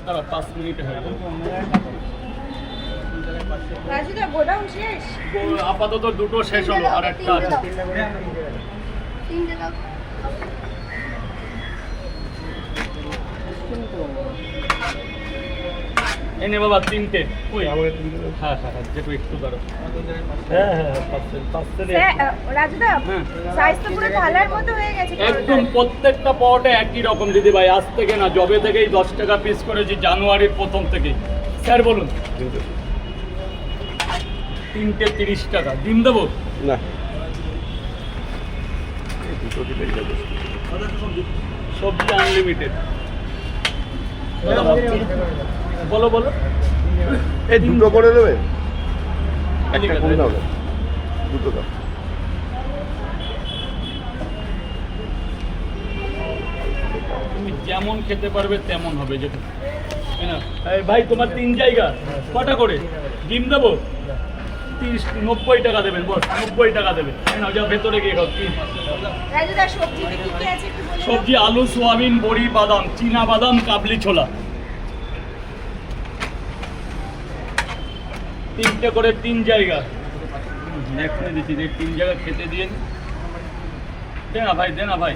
দাঁড়া 5 মিনিটে হয়ে যাবে। রাজুদা গোডাউন শেষ? আপাতত দুটো শেষ হলো, আর একটা আছে। তিনটে দাও। এনে বাবা তিনটে। ওই হ্যাঁ হ্যাঁ হ্যাঁ, যেটু একটু দাঁড়ো। হ্যাঁ হ্যাঁ, পার্সেল রাজুদা সাইজ তো পুরো থালার মতো হয়ে গেছে। একদম প্রত্যেকটা পরোটা একই রকম দিদি ভাই। আজ থেকে না, জবে থেকেই 10 টাকা পিস করেছি, জানুয়ারির প্রথম থেকেই। স্যার বলুন। তিনটে 30 টাকা। ডিম দেবো না সবজি আনলিমিটেড। বলো বলো। এই দুটো করে দেবে, ঠিক একটা আছে। কম দাও না, দুটো দাও। তুমি যেমন খেতে পারবে তেমন হবে। যেটা এই ভাই তোমার 3 জায়গা কটা করে ডিম দেবো? 90 টাকা দেবেন বস, 90 টাকা দেবেন। না যা ভেতরে গিয়ে খাও। রাজুদা সবজিতে কি কি আছে একটু বলে দাও। সবজি আলু, সোয়াবিন, বড়ি, বাদাম, চীনা বাদাম, কাবলি ছোলা। 3টে করে 3 জায়গা। এখানে দিচ্ছি, 3 জায়গা খেতে দিয়ে দে না ভাই, দে না ভাই।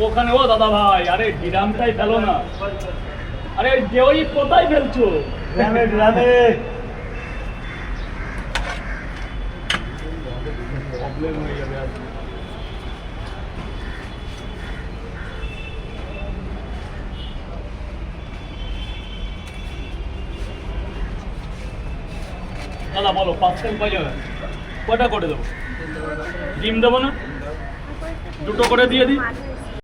ওখানে ও দাদা ভাই, আরে ডিরামটাই ফেলো না। আরে যে ওই কোথায় ফেলছো? গ্রামে গ্রামে প্রবলেম হয়ে যাবে আর। দাদা বলো, পার্সেল পাই যাবে? কটা করে দেবো? ডিম দেবো না? দুটো করে দিয়ে দিই।